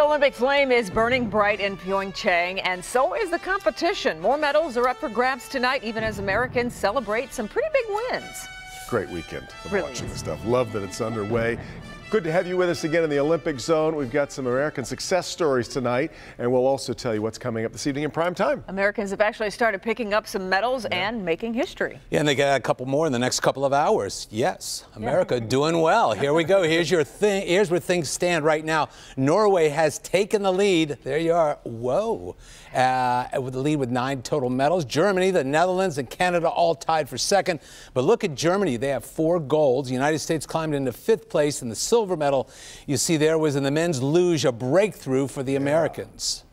Olympic flame is burning bright in Pyeongchang, and so is the competition. More medals are up for grabs tonight, even as Americans celebrate some pretty big wins. Great weekend of Really watching is. this stuff. Love that it's underway. Good to have you with us again in the Olympic Zone. We've got some American success stories tonight, and we'll also tell you what's coming up this evening in prime time. Americans have actually started picking up some medals and making history. Yeah, and they got a couple more in the next couple of hours. Yes, America doing well. Here we go. Here's your thing. Here's where things stand right now. Norway has taken the lead. There you are. Whoa. With the lead with 9 total medals. Germany, the Netherlands, and Canada all tied for second. But look at Germany. They have 4 golds. The United States climbed into 5th place, and the silver medal you see there was in the men's luge, a breakthrough for the Americans.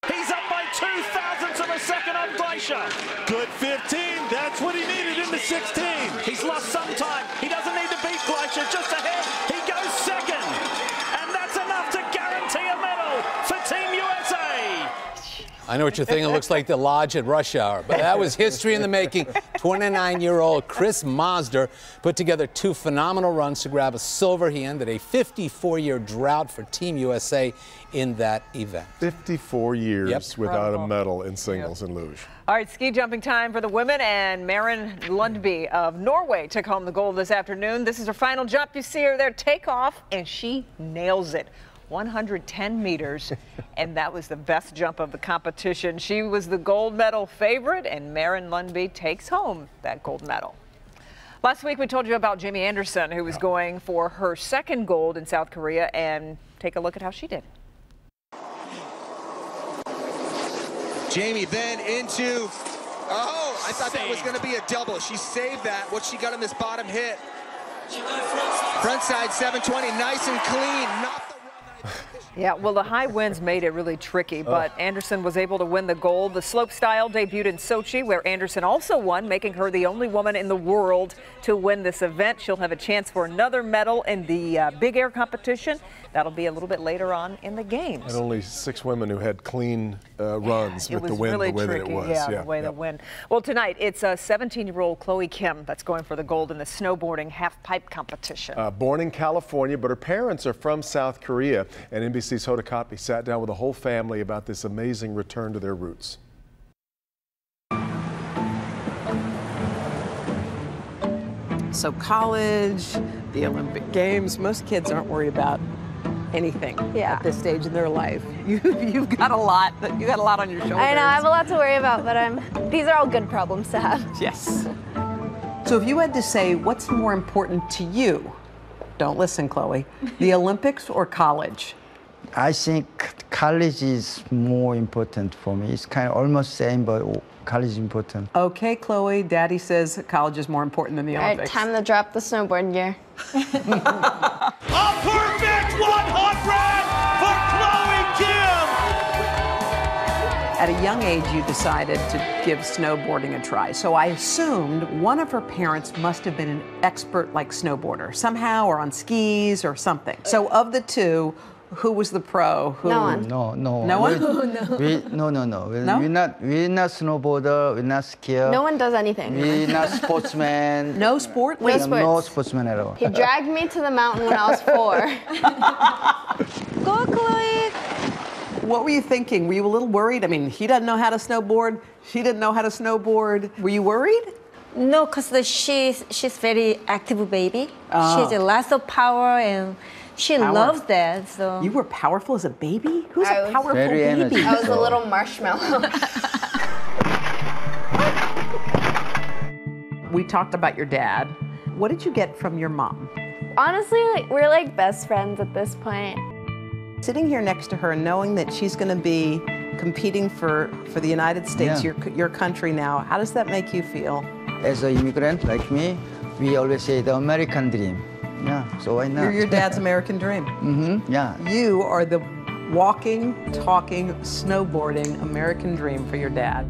He's up by 2,000ths of a second on Glacier. Good 15. That's what he needed in the 16. He's lost some time. He doesn't need to beat Glacier. Just ahead. He goes second. And that's enough to guarantee a medal for Team USA. I know what you're thinking. It looks like the lodge at rush hour, but that was history in the making. 29-year-old Chris Mazder put together 2 phenomenal runs to grab a silver. He ended a 54-year drought for Team USA in that event. 54 years without a medal in singles and luge. All right, ski jumping time for the women, and Maren Lundby of Norway took home the gold this afternoon. This is her final jump. You see her there take off, and she nails it. 110 meters, and that was the best jump of the competition. She was the gold medal favorite, and Maren Lundby takes home that gold medal. Last week we told you about Jamie Anderson, who was going for her 2nd gold in South Korea, and take a look at how she did. Jamie then into, I thought that was going to be a double. She saved that. What she got on this bottom hit. Frontside 720, nice and clean. Not the Yeah, well, the high winds made it really tricky, but Anderson was able to win the gold. The slopestyle debuted in Sochi, where Anderson also won, making her the only woman in the world to win this event. She'll have a chance for another medal in the big air competition. That'll be a little bit later on in the games. And only 6 women who had clean runs with the wind, really the way tricky. that it was. Yeah, the way the wind. Well, tonight it's a 17-year-old Chloe Kim that's going for the gold in the snowboarding half-pipe competition. Born in California, but her parents are from South Korea, and NBC's Hoda Kotb sat down with the whole family about this amazing return to their roots. So college, the Olympic Games, most kids aren't worried about anything at this stage in their life. You've got a lot. You got a lot on your shoulders. I know, I have a lot to worry about, but these are all good problems to have. Yes. So if you had to say what's more important to you, don't listen, Chloe, the Olympics or college? I think college is more important for me. It's kind of almost same, but college is important. Okay, Chloe, Daddy says college is more important than the Olympics. All right, time to drop the snowboard gear. A perfect 100 for Chloe Kim! At a young age, you decided to give snowboarding a try. So I assumed one of her parents must have been an expert like snowboarder, somehow, or on skis or something. So of the 2, who was the pro? No one. No. No one? No. No? We're not snowboarder, we're not skier. No one does anything. We're not sportsman. No sport? No sports. No sportsman at all. He dragged me to the mountain when I was 4. Go, Chloe! What were you thinking? Were you a little worried? I mean, he doesn't know how to snowboard. She didn't know how to snowboard. Were you worried? No, because she's very active baby. She has lots of power and she loves that. So you were powerful as a baby? Who's a powerful very baby? energetic. I was a little marshmallow. We talked about your dad. What did you get from your mom? Honestly, we're like best friends at this point. Sitting here next to her, knowing that she's going to be competing for the United States, your country now, how does that make you feel? As an immigrant like me, we always say the American dream. Yeah, so why not? You're your dad's American dream. Yeah. You are the walking, talking, snowboarding American dream for your dad.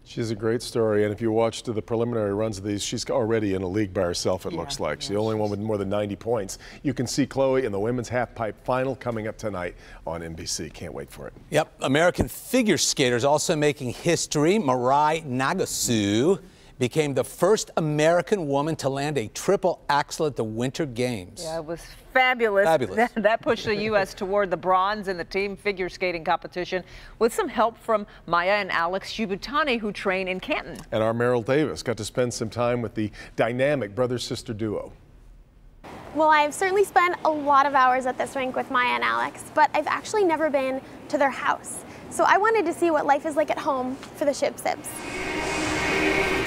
She has a great story, and if you watched the preliminary runs of these, she's already in a league by herself, it looks like. She's the only one with more than 90 points. You can see Chloe in the women's half-pipe final coming up tonight on NBC. Can't wait for it. Yep, American figure skaters also making history. Mirai Nagasu became the first American woman to land a triple axel at the Winter Games. Yeah, it was fabulous. Fabulous. That pushed the U.S. toward the bronze in the team figure skating competition with some help from Maya and Alex Shibutani, who train in Canton. And our Meryl Davis got to spend some time with the dynamic brother-sister duo. Well, I've certainly spent a lot of hours at this rink with Maya and Alex, but I've actually never been to their house. So I wanted to see what life is like at home for the Shib-Sibs.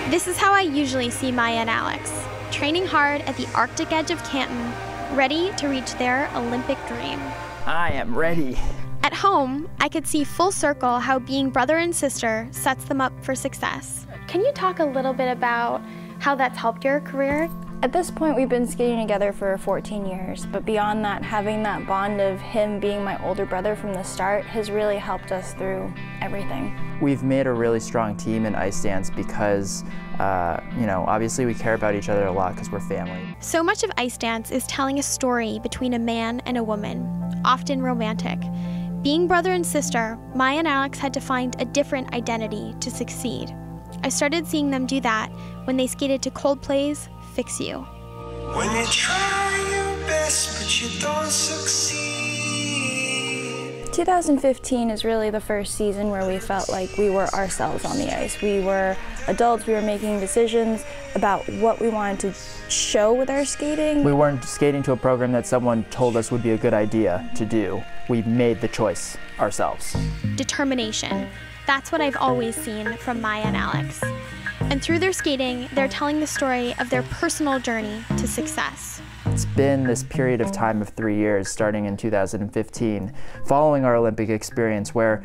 This is how I usually see Maya and Alex, training hard at the Arctic edge of Canton, ready to reach their Olympic dream. I am ready. At home, I could see full circle how being brother and sister sets them up for success. Can you talk a little bit about how that's helped your career? At this point, we've been skating together for 14 years, but beyond that, having that bond of him being my older brother from the start has really helped us through everything. We've made a really strong team in ice dance because, obviously we care about each other a lot because we're family. So much of ice dance is telling a story between a man and a woman, often romantic. Being brother and sister, Maya and Alex had to find a different identity to succeed. I started seeing them do that when they skated to Coldplay's Fix You. When you try your best but you don't succeed. 2015 is really the first season where we felt like we were ourselves on the ice. We were adults, we were making decisions about what we wanted to show with our skating. We weren't skating to a program that someone told us would be a good idea to do. We made the choice ourselves. Determination. That's what I've always seen from Maya and Alex. And through their skating, they're telling the story of their personal journey to success. It's been this period of time of 3 years, starting in 2015, following our Olympic experience, where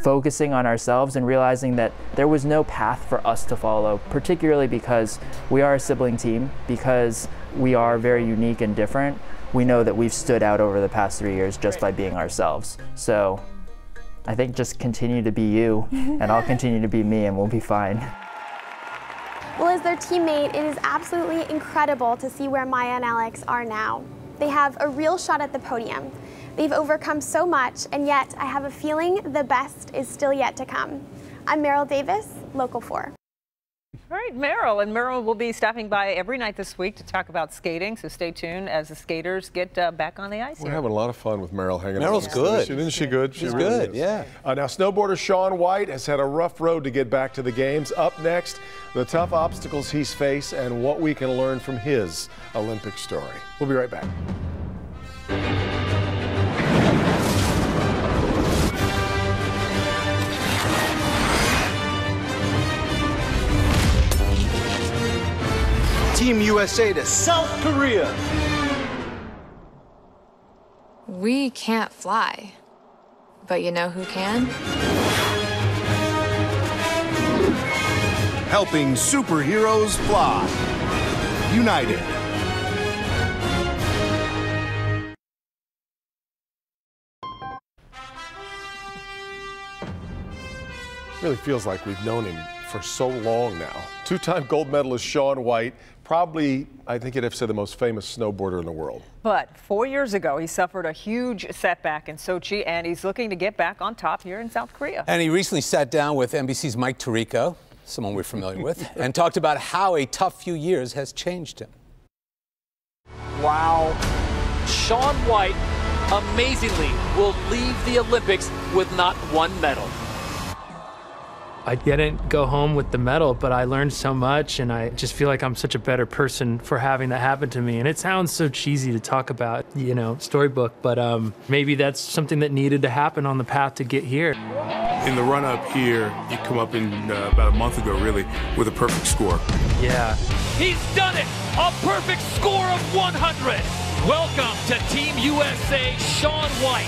focusing on ourselves and realizing that there was no path for us to follow, particularly because we are a sibling team, because we are very unique and different. We know that we've stood out over the past 3 years just by being ourselves. So I think just continue to be you, and I'll continue to be me, and we'll be fine. Well, as their teammate, it is absolutely incredible to see where Maya and Alex are now. They have a real shot at the podium. They've overcome so much, and yet I have a feeling the best is still yet to come. I'm Meryl Davis, Local 4. All right, Meryl. And Meryl will be stopping by every night this week to talk about skating, so stay tuned as the skaters get back on the ice. We're having a lot of fun with Meryl hanging out. Meryl's good. Isn't she good? She's good, yeah. Now, snowboarder Shaun White has had a rough road to get back to the games. Up next, the tough obstacles he's faced and what we can learn from his Olympic story. We'll be right back. Team USA to South Korea. We can't fly, but you know who can? Helping superheroes fly. United. Really feels like we've known him for so long now. Two-time gold medalist Shaun White, probably, I think you'd have to say, the most famous snowboarder in the world. But 4 years ago, he suffered a huge setback in Sochi, and he's looking to get back on top here in South Korea. And he recently sat down with NBC's Mike Tirico, someone we're familiar with, and talked about how a tough few years has changed him. Wow. Shaun White, amazingly, will leave the Olympics with not one medal. I didn't go home with the medal, but I learned so much, and I just feel like I'm such a better person for having that happen to me. And it sounds so cheesy to talk about, storybook, but maybe that's something that needed to happen on the path to get here. In the run-up here, you come up in about a month ago, really, with a perfect score. Yeah. He's done it! A perfect score of 100! Welcome to Team USA, Shaun White.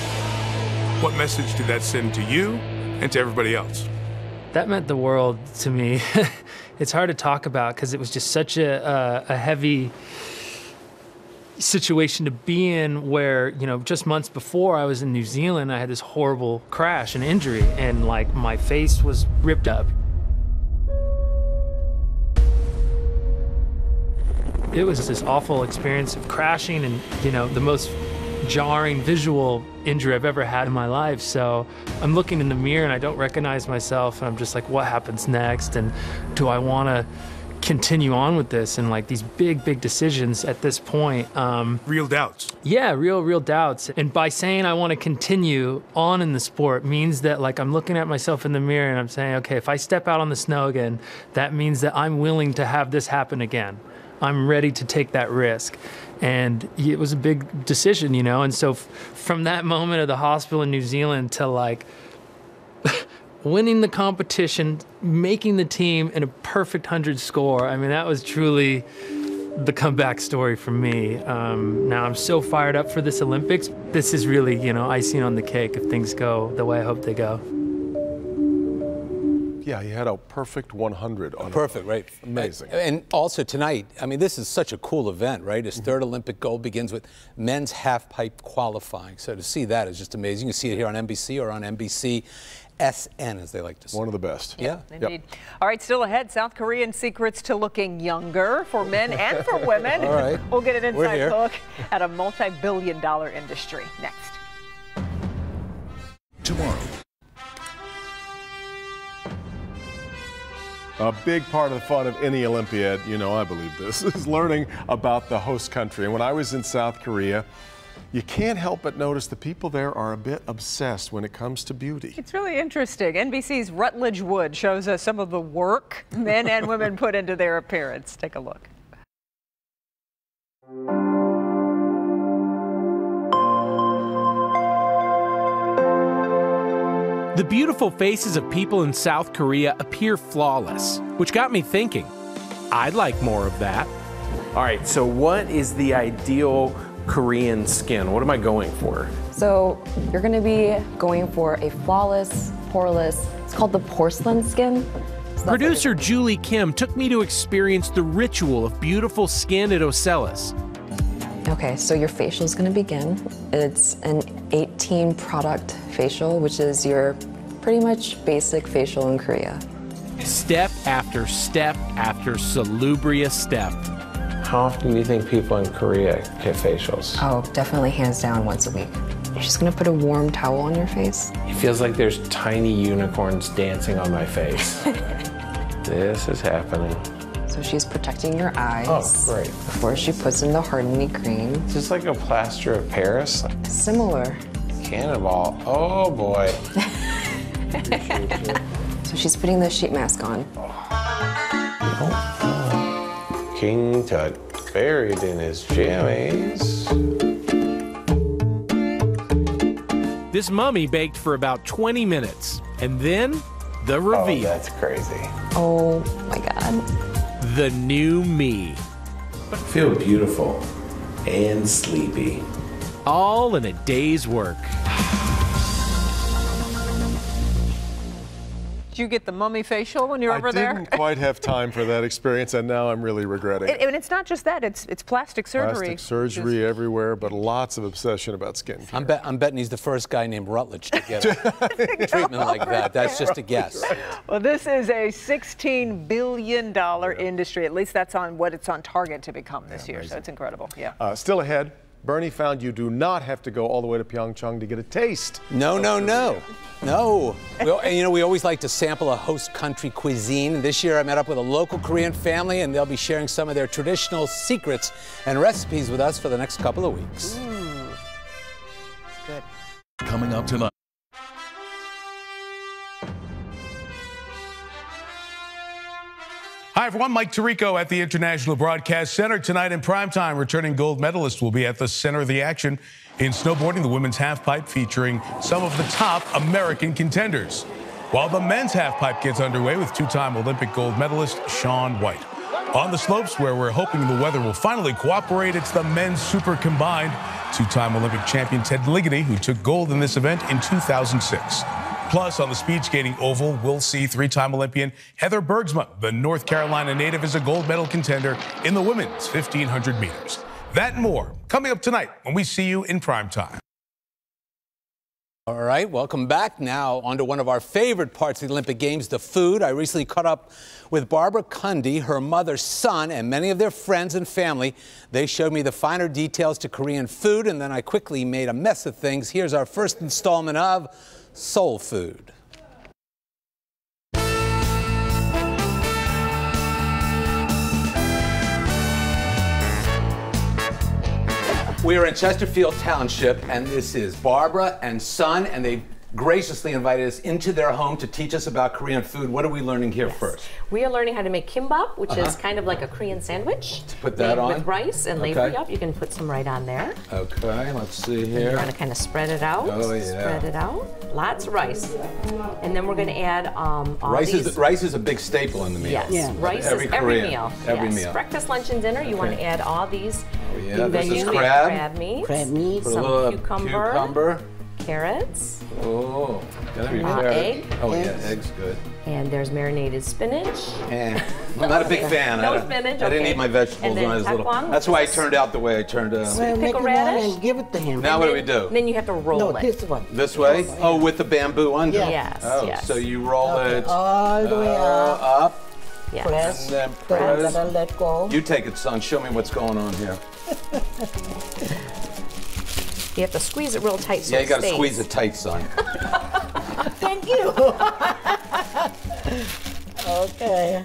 What message did that send to you and to everybody else? That meant the world to me. It's hard to talk about because it was just such a heavy situation to be in where, just months before I was in New Zealand, I had this horrible crash and injury, and my face was ripped up. It was this awful experience of crashing and, the most jarring visual injury I've ever had in my life. So I'm looking in the mirror and I don't recognize myself, and I'm just like, what happens next? And do I want to continue on with this and like these big decisions at this point. Real doubts. Yeah, real doubts. And by saying I want to continue on in the sport means that like I'm looking at myself in the mirror and I'm saying, okay, if I step out on the snow again, that means that I'm willing to have this happen again. I'm ready to take that risk. And it was a big decision, you know? And so from that moment of the hospital in New Zealand to like winning the competition, making the team in a perfect 100 score, I mean, that was truly the comeback story for me. Now I'm so fired up for this Olympics. This is really, you know, icing on the cake if things go the way I hope they go. Yeah, he had a perfect 100 on Perfect, right? Amazing. And also tonight, I mean, this is such a cool event, right? His third Olympic gold begins with men's half-pipe qualifying. So to see that is just amazing. You can see it here on NBC or on NBC SN, as they like to say. One of the best. Yeah. Indeed. Yep. All right, still ahead, South Korean secrets to looking younger for men and for women. All right. We'll get an inside look at a multi-billion-dollar industry next. Tomorrow. A big part of the fun of any Olympiad, you know I believe this, is learning about the host country. And when I was in South Korea, you can't help but notice the people there are a bit obsessed when it comes to beauty. It's really interesting. NBC's Rutledge Wood shows us some of the work men and women put into their appearance. Take a look. The beautiful faces of people in South Korea appear flawless, which got me thinking, I'd like more of that. All right, so what is the ideal Korean skin? What am I going for? So you're gonna be going for a flawless, poreless, it's called the porcelain skin. So Producer Julie Kim took me to experience the ritual of beautiful skin at Ocellus. Okay, so your facial is gonna begin. It's an 18 product facial, which is your pretty much basic facial in Korea. Step after step after salubrious step. How often do you think people in Korea get facials? Oh, definitely hands down once a week. You're just gonna put a warm towel on your face. It feels like there's tiny unicorns dancing on my face. This is happening. So she's protecting your eyes. Oh, great. Before she puts in the hardening cream. Is this like a plaster of Paris? Similar. Cannonball. Oh boy. So she's putting the sheet mask on. King Tut buried in his jammies. This mummy baked for about 20 minutes, and then the reveal. Oh, that's crazy. Oh my God. The new me. I feel beautiful and sleepy. All in a day's work. Did you get the mummy facial when you were over there? I didn't quite have time for that experience, and now I'm really regretting it. And it's not just that, it's plastic surgery. Plastic surgery everywhere, but lots of obsession about skin care. I'm betting he's the first guy named Rutledge to get a treatment like that. That's just a guess. Well, this is a $16 billion industry. At least that's on what it's on target to become this year. Amazing. So it's incredible. Yeah. Still ahead, Bernie found you do not have to go all the way to Pyeongchang to get a taste. No. We always like to sample a host country cuisine. This year I met up with a local Korean family, and they'll be sharing some of their traditional secrets and recipes with us for the next couple of weeks. Good. Coming up tonight. Hi, everyone. Mike Tirico at the International Broadcast Center. Tonight in primetime, returning gold medalist will be at the center of the action in snowboarding, the women's halfpipe, featuring some of the top American contenders. While the men's halfpipe gets underway with two-time Olympic gold medalist Shaun White. On the slopes, where we're hoping the weather will finally cooperate, it's the men's super combined. Two-time Olympic champion Ted Ligety, who took gold in this event in 2006. Plus, on the speed skating oval, we'll see three-time Olympian Heather Bergsma. The North Carolina native is a gold medal contender in the women's 1,500 meters. That and more coming up tonight when we see you in primetime. All right, welcome back. Now on to one of our favorite parts of the Olympic Games, the food. I recently caught up with Barbara Kunde, her mother's son, and many of their friends and family. They showed me the finer details to Korean food, and then I quickly made a mess of things. Here's our first installment of Soul Food. We are in Chesterfield Township, and this is Barbara and Son, and they graciously invited us into their home to teach us about Korean food. What are we learning here first? We are learning how to make kimbap, which is kind of like a Korean sandwich. Put that on. With rice and lavery up. You can put some right on there. Okay, let's see here. You're going to kind of spread it out. Oh, yeah. Spread it out. Lots of rice. And then we're going to add rice is a big staple in the meal. Yes, yeah. Rice is every meal. Every meal. Breakfast, lunch, and dinner. You want to add all these. Oh, yeah, this is crab meat. Put some a little cucumber. Carrots. Oh, gotta be carrot. Egg. Oh yeah, egg's good. And there's marinated spinach. And I'm not a big fan. No spinach. I didn't eat my vegetables when I was little. That's why I turned out the way I turned out. Pickle radish. And give it to him. Now what do we do? Then you have to roll it. This one. This way? Oh, with the bamboo under. Yes. Oh, yes. so you roll it all the way up. Yes. Press. And then press. Then let go. You take it, Son. Show me what's going on here. You have to squeeze it real tight so yeah, you got to squeeze it tight, Son. Thank you. Okay.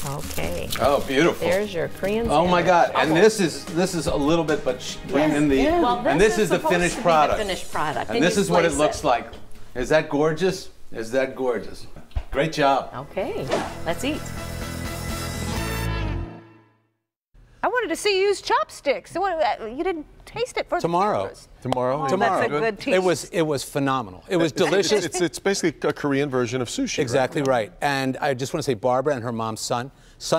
Okay. Oh, beautiful. There's your Korean sandwich. Oh my God! And this is a little bit, but in the and this is the finished product. The finished product. And this is what it looks like. Is that gorgeous? Is that gorgeous? Great job. Okay, let's eat. I wanted to see you use chopsticks. You didn't taste it for tomorrow. Tomorrow. That's a good tease. It was phenomenal. It was delicious. It's basically a Korean version of sushi. Exactly right. And I just want to say, Barbara and her mom, Son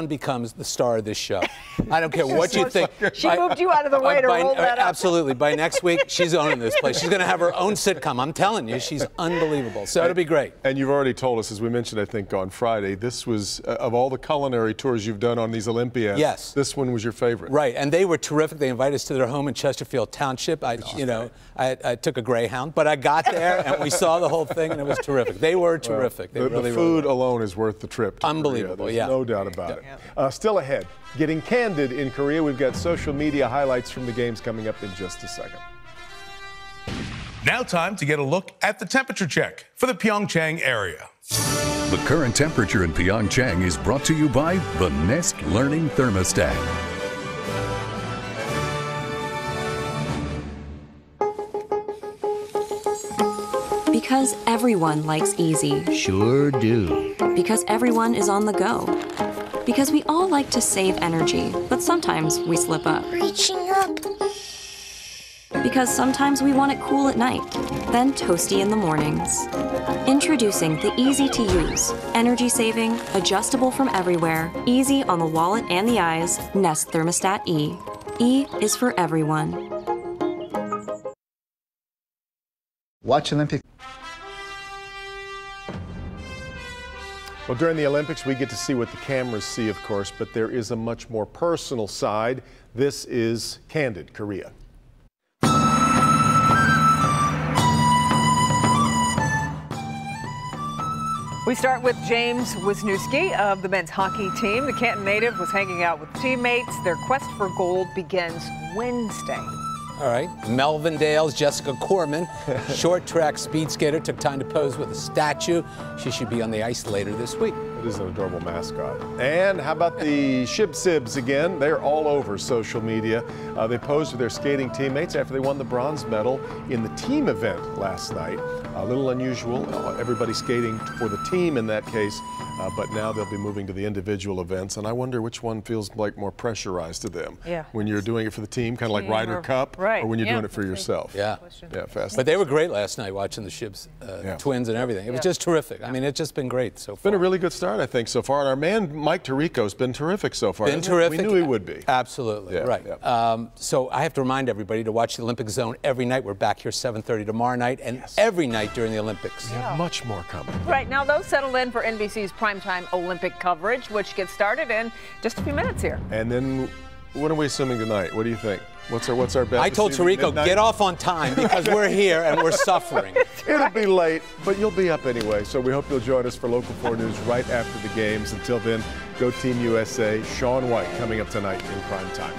becomes the star of this show. I don't care what you think. She moved you out of the way to roll that up. Absolutely. By next week, she's owning this place. She's going to have her own sitcom. I'm telling you, she's unbelievable. So it'll be great. And you've already told us, as we mentioned, I think, on Friday, this was, of all the culinary tours you've done on these Olympiads, yes, this one was your favorite. Right. And they were terrific. They invited us to their home in Chesterfield Township. I took a Greyhound, but I got there and we saw the whole thing, and it was terrific. They were terrific. The food alone is worth the trip. Unbelievable. There's no doubt about it. Still ahead, getting candid in Korea. We've got social media highlights from the games coming up in just a second. Now time to get a look at the temperature check for the Pyeongchang area. The current temperature in Pyeongchang is brought to you by the Nest Learning Thermostat. Because everyone likes easy. Sure do. Because everyone is on the go. Because we all like to save energy, but sometimes we slip up. Reaching up. Because sometimes we want it cool at night, then toasty in the mornings. Introducing the easy-to-use, energy-saving, adjustable from everywhere, easy on the wallet and the eyes, Nest Thermostat E. E is for everyone. Watch Olympic. Well, during the Olympics, we get to see what the cameras see, of course, but there is a much more personal side. This is Candid Korea. We start with James Wisniewski of the men's hockey team. The Canton native was hanging out with teammates. Their quest for gold begins Wednesday. All right. Melvin Dale's Jessica Corman, short track speed skater, took time to pose with a statue. She should be on the ice later this week. It is an adorable mascot. And how about the Shib-Sibs again? They're all over social media. They posed with their skating teammates after they won the bronze medal in the team event last night. A little unusual, everybody skating for the team in that case, but now they'll be moving to the individual events, and I wonder which one feels like more pressurized to them. Yeah. When you're doing it for the team, kind of like Ryder Cup, or when you're doing it for yourself. Yeah. Yeah, fast. But they were great last night watching the Shibs twins and everything. It was just terrific. I mean, it's just been great so far. Been a really good start, I think, so far. And our man, Mike Tirico's been terrific so far. Been terrific. We knew he would be. Absolutely, right. Yeah. So I have to remind everybody to watch the Olympic Zone every night. We're back here 7:30 tomorrow night and every night during the Olympics. We have much more coming. Right, now those settled in for NBC's primetime Olympic coverage, which gets started in just a few minutes here. And then, what are we assuming tonight? What do you think? What's our bet? I told Tirico, get off on time because we're here and we're suffering. It'll be late, but you'll be up anyway. So we hope you'll join us for Local 4 News right after the games. Until then, go Team USA. Shaun White coming up tonight in prime time.